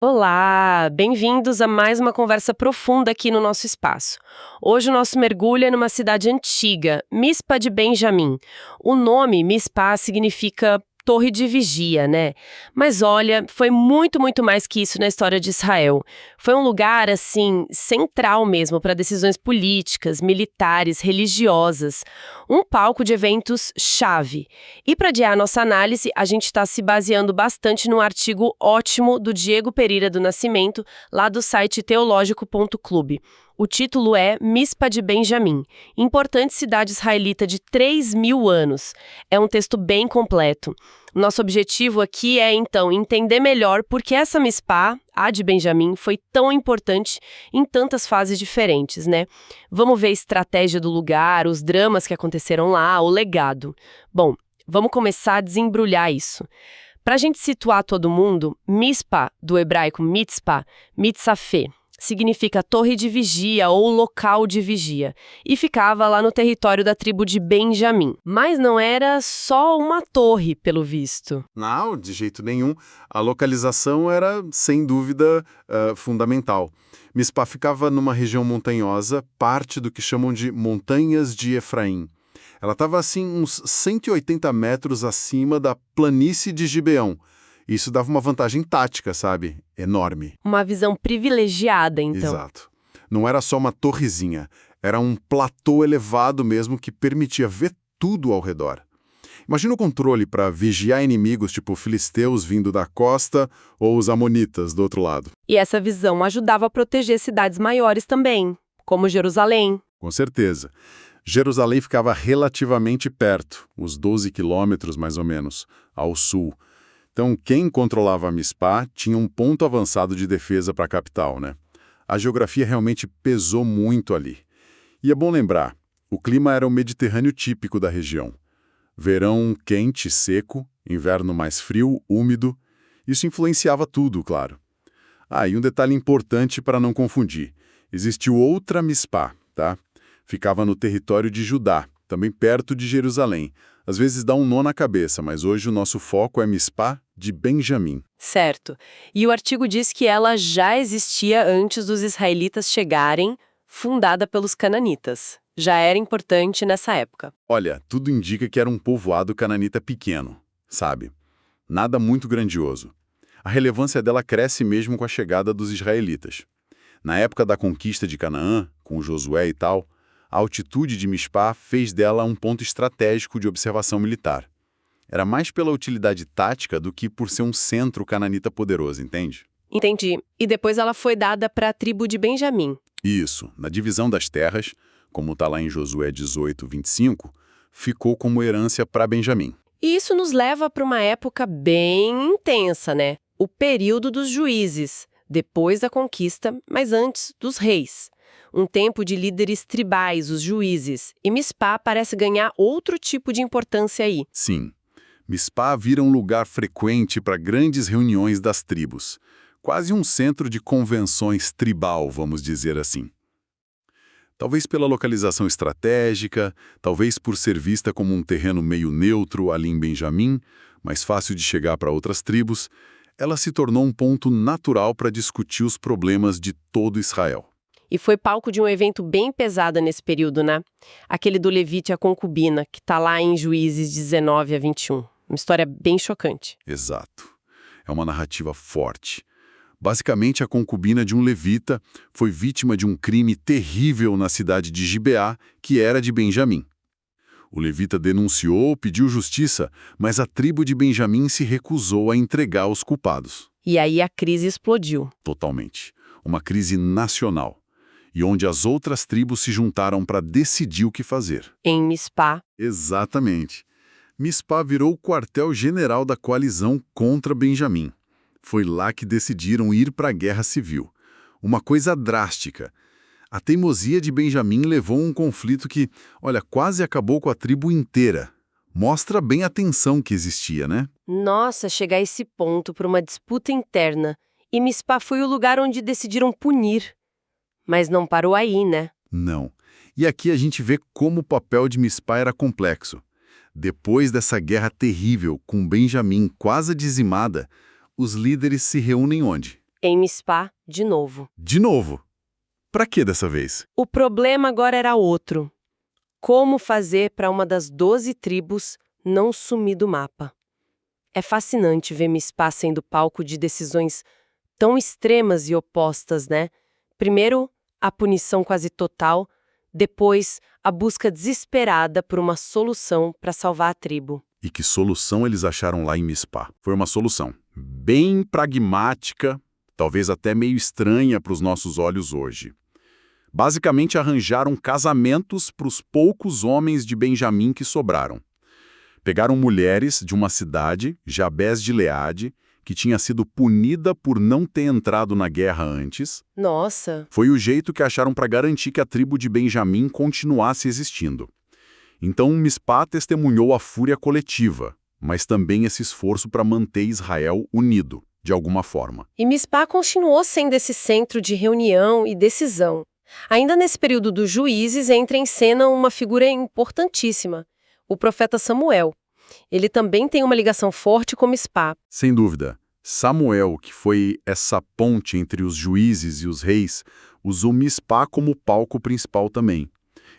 Olá, bem-vindos a mais uma conversa profunda aqui no nosso espaço. Hoje o nosso mergulho é numa cidade antiga, Mispa de Benjamim. O nome Mispa significa torre de vigia, né? Mas olha, foi muito, muito mais que isso na história de Israel. Foi um lugar, assim, central mesmo para decisões políticas, militares, religiosas. Um palco de eventos chave. E para adiar nossa análise, a gente está se baseando bastante num artigo ótimo do Diego Pereira do Nascimento, lá do site teológico.clube. O título é Mispa de Benjamim, importante cidade israelita de 3.000 anos. É um texto bem completo. Nosso objetivo aqui é, então, entender melhor por que essa Mispa, a de Benjamim, foi tão importante em tantas fases diferentes, né? Vamos ver a estratégia do lugar, os dramas que aconteceram lá, o legado. Bom, vamos começar a desembrulhar isso. Para a gente situar todo mundo, Mispa, do hebraico mitzpah, mitzafé, significa torre de vigia ou local de vigia, e ficava lá no território da tribo de Benjamim. Mas não era só uma torre, pelo visto. Não, de jeito nenhum. A localização era, sem dúvida, fundamental. Mispa ficava numa região montanhosa, parte do que chamam de Montanhas de Efraim. Ela estava, assim, uns 180 metros acima da planície de Gibeão. Isso dava uma vantagem tática, sabe? Enorme. Uma visão privilegiada, então. Exato. Não era só uma torrezinha, era um platô elevado mesmo que permitia ver tudo ao redor. Imagina o controle para vigiar inimigos tipo filisteus vindo da costa ou os amonitas do outro lado. E essa visão ajudava a proteger cidades maiores também, como Jerusalém. Com certeza. Jerusalém ficava relativamente perto, uns 12 quilômetros mais ou menos, ao sul. Então, quem controlava a Mispa tinha um ponto avançado de defesa para a capital, né? A geografia realmente pesou muito ali. E é bom lembrar, o clima era o Mediterrâneo típico da região. Verão quente e seco, inverno mais frio, úmido. Isso influenciava tudo, claro. E um detalhe importante para não confundir. Existiu outra Mispa, tá? Ficava no território de Judá, também perto de Jerusalém. Às vezes dá um nó na cabeça, mas hoje o nosso foco é Mispa de Benjamim. Certo. E o artigo diz que ela já existia antes dos israelitas chegarem, fundada pelos cananitas. Já era importante nessa época. Olha, tudo indica que era um povoado cananita pequeno, sabe? Nada muito grandioso. A relevância dela cresce mesmo com a chegada dos israelitas. Na época da conquista de Canaã, com Josué e tal, a altitude de Mispa fez dela um ponto estratégico de observação militar. Era mais pela utilidade tática do que por ser um centro cananita poderoso, entende? Entendi. E depois ela foi dada para a tribo de Benjamim. Isso, na divisão das terras, como está lá em Josué 18, 25, ficou como herança para Benjamim. E isso nos leva para uma época bem intensa, né? O período dos juízes, depois da conquista, mas antes dos reis. Um tempo de líderes tribais, os juízes. E Mispa parece ganhar outro tipo de importância aí. Sim, Mispa vira um lugar frequente para grandes reuniões das tribos. Quase um centro de convenções tribal, vamos dizer assim. Talvez pela localização estratégica, talvez por ser vista como um terreno meio neutro ali em Benjamim, mais fácil de chegar para outras tribos, ela se tornou um ponto natural para discutir os problemas de todo Israel. E foi palco de um evento bem pesado nesse período, né? Aquele do Levite e a concubina, que tá lá em Juízes 19 a 21. Uma história bem chocante. Exato. É uma narrativa forte. Basicamente, a concubina de um levita foi vítima de um crime terrível na cidade de Gibeá, que era de Benjamim. O levita denunciou, pediu justiça, mas a tribo de Benjamim se recusou a entregar os culpados. E aí a crise explodiu. Totalmente. Uma crise nacional. E onde as outras tribos se juntaram para decidir o que fazer. Em Mispa. Exatamente. Mispa virou o quartel-general da coalizão contra Benjamim. Foi lá que decidiram ir para a guerra civil. Uma coisa drástica. A teimosia de Benjamim levou a um conflito que, olha, quase acabou com a tribo inteira. Mostra bem a tensão que existia, né? Nossa, chegar a esse ponto por uma disputa interna. E Mispa foi o lugar onde decidiram punir. Mas não parou aí, né? Não. E aqui a gente vê como o papel de Mispa era complexo. Depois dessa guerra terrível, com Benjamim quase dizimada, os líderes se reúnem onde? em Mispá de novo. De novo. Pra que dessa vez? O problema agora era outro. Como fazer para uma das 12 tribos não sumir do mapa? É fascinante ver Mispá sendo palco de decisões tão extremas e opostas, né? Primeiro, a punição quase total, depois, a busca desesperada por uma solução para salvar a tribo. E que solução eles acharam lá em Mispá? Foi uma solução bem pragmática, talvez até meio estranha para os nossos olhos hoje. Basicamente arranjaram casamentos para os poucos homens de Benjamim que sobraram. Pegaram mulheres de uma cidade, Jabés de Gileade, que tinha sido punida por não ter entrado na guerra antes. Nossa! Foi o jeito que acharam para garantir que a tribo de Benjamim continuasse existindo. Então Mispá testemunhou a fúria coletiva, mas também esse esforço para manter Israel unido, de alguma forma. E Mispá continuou sendo esse centro de reunião e decisão. Ainda nesse período dos juízes entra em cena uma figura importantíssima, o profeta Samuel. Ele também tem uma ligação forte com Mispá. Sem dúvida. Samuel, que foi essa ponte entre os juízes e os reis, usou Mispá como palco principal também.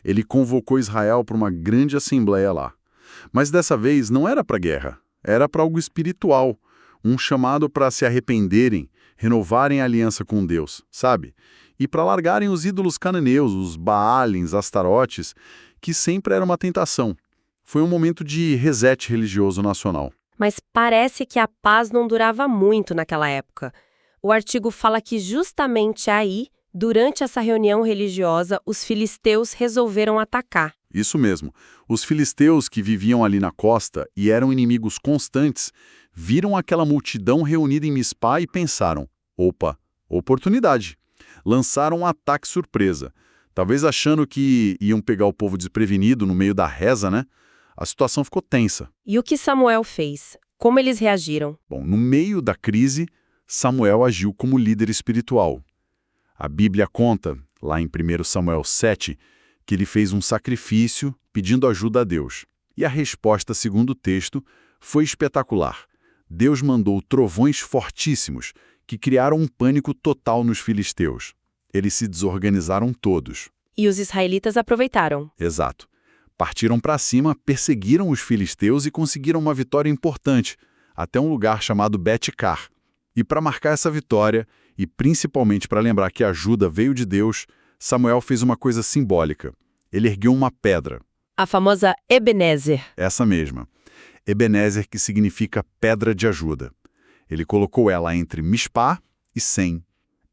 Ele convocou Israel para uma grande assembleia lá. Mas dessa vez não era para guerra, era para algo espiritual, um chamado para se arrependerem, renovarem a aliança com Deus, sabe? E para largarem os ídolos cananeus, os Baalins, Astarotes, que sempre era uma tentação. Foi um momento de reset religioso nacional. Mas parece que a paz não durava muito naquela época. O artigo fala que justamente aí, durante essa reunião religiosa, os filisteus resolveram atacar. Isso mesmo. Os filisteus que viviam ali na costa e eram inimigos constantes, viram aquela multidão reunida em Mispá e pensaram, opa, oportunidade. Lançaram um ataque surpresa. Talvez achando que iam pegar o povo desprevenido no meio da reza, né? A situação ficou tensa. E o que Samuel fez? Como eles reagiram? Bom, no meio da crise, Samuel agiu como líder espiritual. A Bíblia conta, lá em 1 Samuel 7, que ele fez um sacrifício pedindo ajuda a Deus. E a resposta, segundo o texto, foi espetacular. Deus mandou trovões fortíssimos que criaram um pânico total nos filisteus. Eles se desorganizaram todos. E os israelitas aproveitaram. Exato. Partiram para cima, perseguiram os filisteus e conseguiram uma vitória importante, até um lugar chamado Bet-Car. E para marcar essa vitória, e principalmente para lembrar que a ajuda veio de Deus, Samuel fez uma coisa simbólica. Ele ergueu uma pedra. A famosa Ebenezer. Essa mesma. Ebenezer, que significa pedra de ajuda. Ele colocou ela entre Mispá e Sem.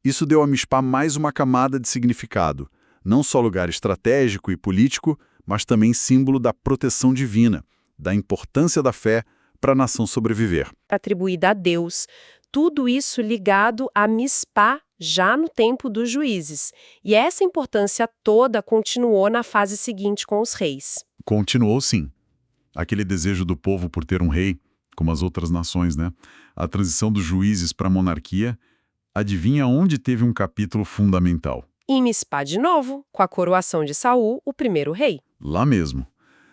Isso deu a Mispá mais uma camada de significado, não só lugar estratégico e político, mas também símbolo da proteção divina, da importância da fé para a nação sobreviver. Atribuída a Deus. Tudo isso ligado a Mispá já no tempo dos juízes. E essa importância toda continuou na fase seguinte com os reis. Continuou sim. Aquele desejo do povo por ter um rei, como as outras nações, né? A transição dos juízes para a monarquia, adivinha onde teve um capítulo fundamental? Em Mispá de novo, com a coroação de Saul, o primeiro rei. Lá mesmo.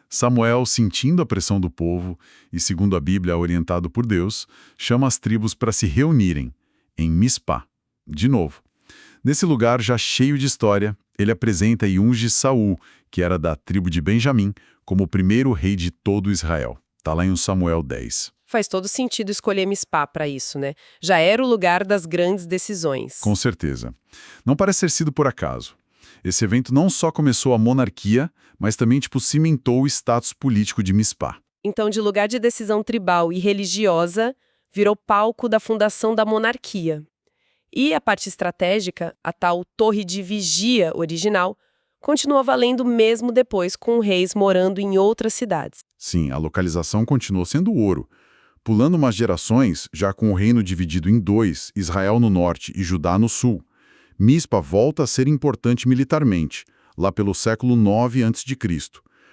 Samuel, sentindo a pressão do povo e, segundo a Bíblia, orientado por Deus, chama as tribos para se reunirem, em Mispá. De novo. Nesse lugar já cheio de história, ele apresenta e unge Saul, que era da tribo de Benjamim, como o primeiro rei de todo Israel. Está lá em Samuel 10. Faz todo sentido escolher Mispá para isso, né? Já era o lugar das grandes decisões. Com certeza. Não parece ter sido por acaso. Esse evento não só começou a monarquia, mas também cimentou o status político de Mispá. Então, de lugar de decisão tribal e religiosa, virou palco da fundação da monarquia. E a parte estratégica, a tal torre de vigia original, continua valendo mesmo depois com reis morando em outras cidades. Sim, a localização continuou sendo ouro. Pulando umas gerações, já com o reino dividido em dois, Israel no norte e Judá no sul, Mispá volta a ser importante militarmente, lá pelo século 9 a.C.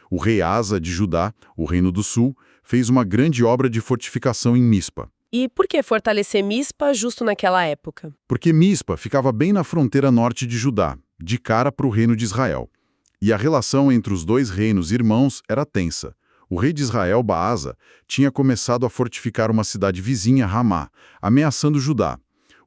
O rei Asa de Judá, o reino do sul, fez uma grande obra de fortificação em Mispá. E por que fortalecer Mispá justo naquela época? Porque Mispá ficava bem na fronteira norte de Judá, de cara para o reino de Israel. E a relação entre os dois reinos irmãos era tensa. O rei de Israel, Baasa, tinha começado a fortificar uma cidade vizinha, Ramá, ameaçando Judá.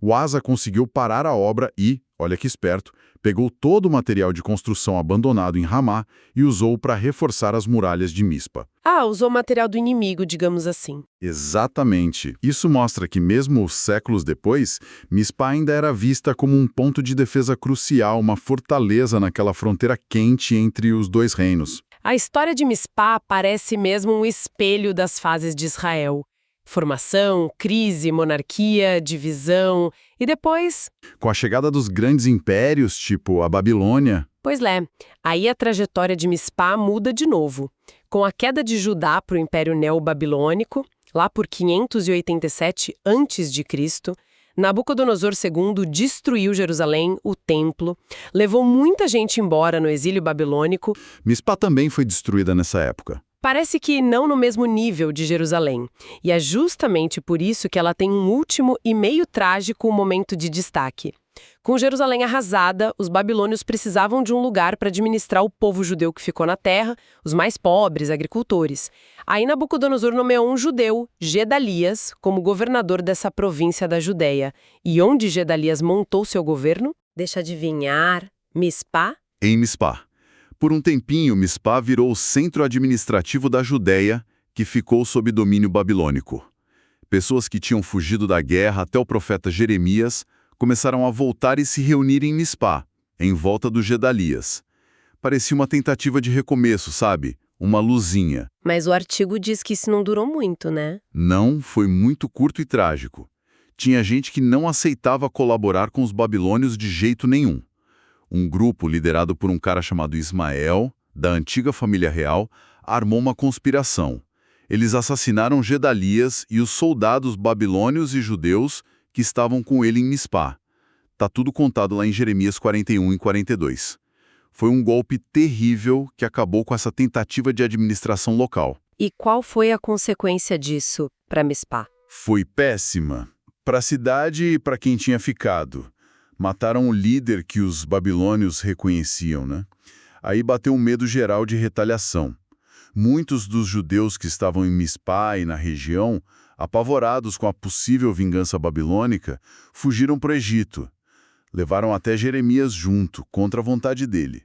O Asa conseguiu parar a obra e, olha que esperto, pegou todo o material de construção abandonado em Ramá e usou para reforçar as muralhas de Mispa. Ah, usou material do inimigo, digamos assim. Exatamente. Isso mostra que, mesmo séculos depois, Mispa ainda era vista como um ponto de defesa crucial, uma fortaleza naquela fronteira quente entre os dois reinos. A história de Mispá parece mesmo um espelho das fases de Israel. Formação, crise, monarquia, divisão e depois... Com a chegada dos grandes impérios, tipo a Babilônia... Pois é, aí a trajetória de Mispá muda de novo. Com a queda de Judá para o Império Neobabilônico, lá por 587 a.C., Nabucodonosor II destruiu Jerusalém, o templo, levou muita gente embora no exílio babilônico. Mispá também foi destruída nessa época. Parece que não no mesmo nível de Jerusalém. E é justamente por isso que ela tem um último e meio trágico momento de destaque. Com Jerusalém arrasada, os babilônios precisavam de um lugar para administrar o povo judeu que ficou na terra, os mais pobres, agricultores. Aí Nabucodonosor nomeou um judeu, Gedalias, como governador dessa província da Judéia. E onde Gedalias montou seu governo? Deixa adivinhar. Mispá? Em Mispá. Por um tempinho, Mispá virou o centro administrativo da Judéia, que ficou sob domínio babilônico. Pessoas que tinham fugido da guerra até o profeta Jeremias começaram a voltar e se reunir em Mispá, em volta do Gedalias. Parecia uma tentativa de recomeço, sabe? Uma luzinha. Mas o artigo diz que isso não durou muito, né? Não, foi muito curto e trágico. Tinha gente que não aceitava colaborar com os babilônios de jeito nenhum. Um grupo liderado por um cara chamado Ismael, da antiga família real, armou uma conspiração. Eles assassinaram Gedalias e os soldados babilônios e judeus que estavam com ele em Mispá. Tá tudo contado lá em Jeremias 41 e 42. Foi um golpe terrível que acabou com essa tentativa de administração local. E qual foi a consequência disso para Mispá? Foi péssima. Para a cidade e para quem tinha ficado. Mataram o líder que os babilônios reconheciam, né? Aí bateu um medo geral de retaliação. Muitos dos judeus que estavam em Mispá e na região, apavorados com a possível vingança babilônica, fugiram para o Egito. Levaram até Jeremias junto, contra a vontade dele.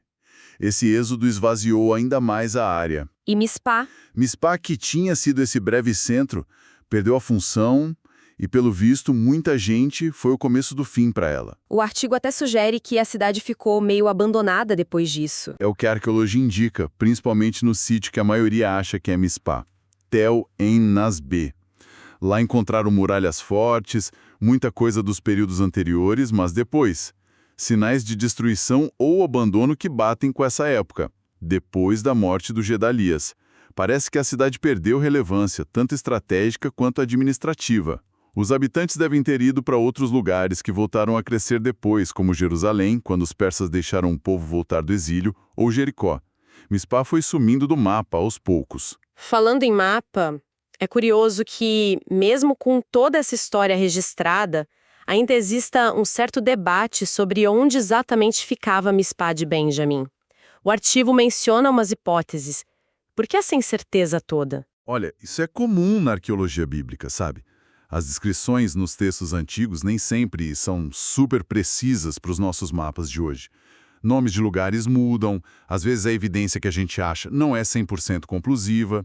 Esse êxodo esvaziou ainda mais a área. E Mispá? Mispá, que tinha sido esse breve centro, perdeu a função e, pelo visto, muita gente foi o começo do fim para ela. O artigo até sugere que a cidade ficou meio abandonada depois disso. É o que a arqueologia indica, principalmente no sítio que a maioria acha que é Mispá, Tel en Nasbe. Lá encontraram muralhas fortes, muita coisa dos períodos anteriores, mas depois, sinais de destruição ou abandono que batem com essa época, depois da morte do Gedalias. Parece que a cidade perdeu relevância, tanto estratégica quanto administrativa. Os habitantes devem ter ido para outros lugares que voltaram a crescer depois, como Jerusalém, quando os persas deixaram o povo voltar do exílio, ou Jericó. Mispá foi sumindo do mapa aos poucos. Falando em mapa, é curioso que, mesmo com toda essa história registrada, ainda exista um certo debate sobre onde exatamente ficava Mispá de Benjamim. O artigo menciona umas hipóteses. Por que essa incerteza toda? Olha, isso é comum na arqueologia bíblica, sabe? As descrições nos textos antigos nem sempre são super precisas para os nossos mapas de hoje. Nomes de lugares mudam, às vezes a evidência que a gente acha não é 100% conclusiva.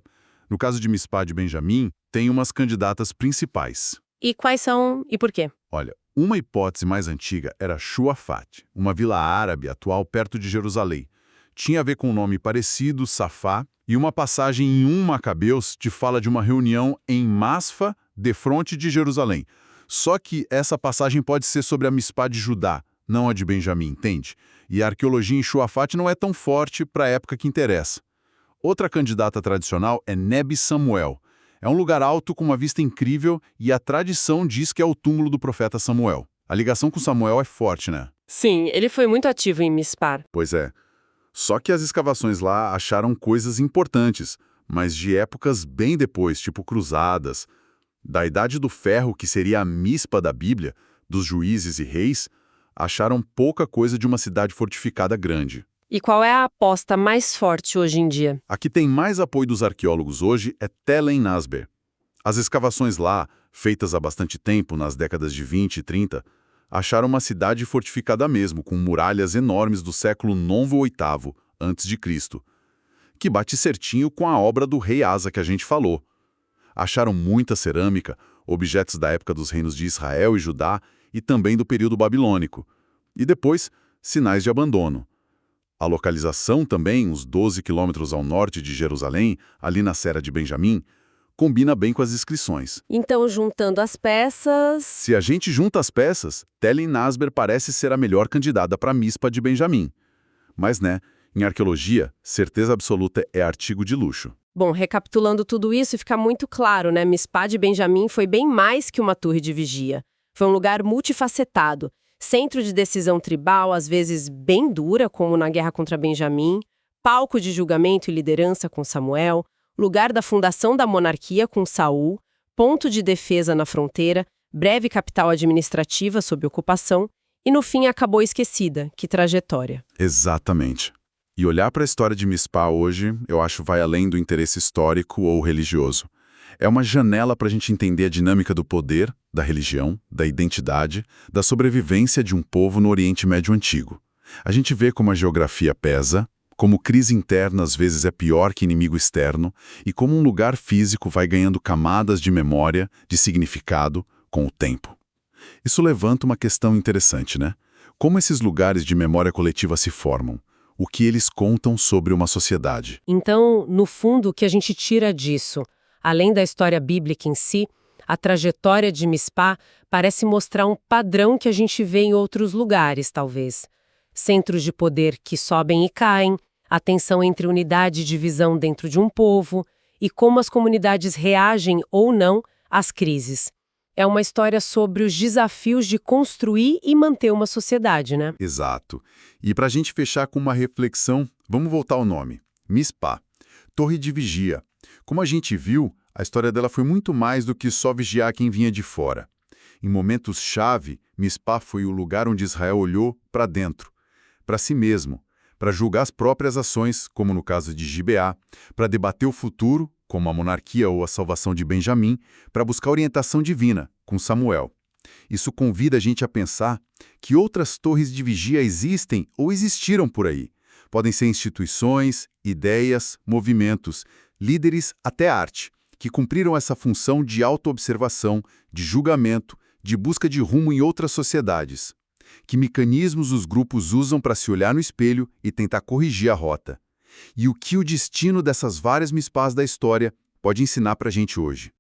No caso de Mispá de Benjamim, tem umas candidatas principais. E quais são e por quê? Olha, uma hipótese mais antiga era Shuafat, uma vila árabe atual perto de Jerusalém. Tinha a ver com um nome parecido, Safá, e uma passagem em 1 Macabeus te fala de uma reunião em Masfa, defronte de Jerusalém. Só que essa passagem pode ser sobre a Mispá de Judá, não a de Benjamim, entende? E a arqueologia em Shuafat não é tão forte para a época que interessa. Outra candidata tradicional é Nebi Samuel. É um lugar alto com uma vista incrível e a tradição diz que é o túmulo do profeta Samuel. A ligação com Samuel é forte, né? Sim, ele foi muito ativo em Mispá. Pois é. Só que as escavações lá acharam coisas importantes, mas de épocas bem depois, tipo cruzadas. Da Idade do Ferro, que seria a Mispa da Bíblia, dos juízes e reis, acharam pouca coisa de uma cidade fortificada grande. E qual é a aposta mais forte hoje em dia? A que tem mais apoio dos arqueólogos hoje é Tel en Nasber. As escavações lá, feitas há bastante tempo, nas décadas de 20 e 30, Acharam uma cidade fortificada mesmo, com muralhas enormes do século IX ou VIII a.C., que bate certinho com a obra do rei Asa que a gente falou. Acharam muita cerâmica, objetos da época dos reinos de Israel e Judá e também do período babilônico. E depois, sinais de abandono. A localização também, uns 12 quilômetros ao norte de Jerusalém, ali na Serra de Benjamim, combina bem com as inscrições. Então, juntando as peças... Se a gente junta as peças, Tellen Nasber parece ser a melhor candidata para a Mispa de Benjamim. Mas, em arqueologia, certeza absoluta é artigo de luxo. Bom, recapitulando tudo isso, fica muito claro, Mispá de Benjamim foi bem mais que uma torre de vigia. Foi um lugar multifacetado, centro de decisão tribal, às vezes bem dura, como na guerra contra Benjamim, palco de julgamento e liderança com Samuel, lugar da fundação da monarquia com Saul, ponto de defesa na fronteira, breve capital administrativa sob ocupação e, no fim, acabou esquecida. Que trajetória. Exatamente. E olhar para a história de Mispá hoje, eu acho vai além do interesse histórico ou religioso. É uma janela para a gente entender a dinâmica do poder, da religião, da identidade, da sobrevivência de um povo no Oriente Médio Antigo. A gente vê como a geografia pesa, como crise interna às vezes é pior que inimigo externo, e como um lugar físico vai ganhando camadas de memória, de significado, com o tempo. Isso levanta uma questão interessante, Como esses lugares de memória coletiva se formam? O que eles contam sobre uma sociedade? Então, no fundo, o que a gente tira disso, além da história bíblica em si, a trajetória de Mispá parece mostrar um padrão que a gente vê em outros lugares, talvez. Centros de poder que sobem e caem, a tensão entre unidade e divisão dentro de um povo, e como as comunidades reagem ou não às crises. É uma história sobre os desafios de construir e manter uma sociedade, Exato. E para a gente fechar com uma reflexão, vamos voltar ao nome. Mispá, torre de vigia. Como a gente viu, a história dela foi muito mais do que só vigiar quem vinha de fora. Em momentos-chave, Mispá foi o lugar onde Israel olhou para dentro, para si mesmo, para julgar as próprias ações, como no caso de Gibeá, para debater o futuro, como a monarquia ou a salvação de Benjamim, para buscar orientação divina, com Samuel. Isso convida a gente a pensar que outras torres de vigia existem ou existiram por aí. Podem ser instituições, ideias, movimentos, líderes, até arte, que cumpriram essa função de autoobservação, de julgamento, de busca de rumo em outras sociedades. Que mecanismos os grupos usam para se olhar no espelho e tentar corrigir a rota. E o que o destino dessas várias mispás da história pode ensinar para a gente hoje.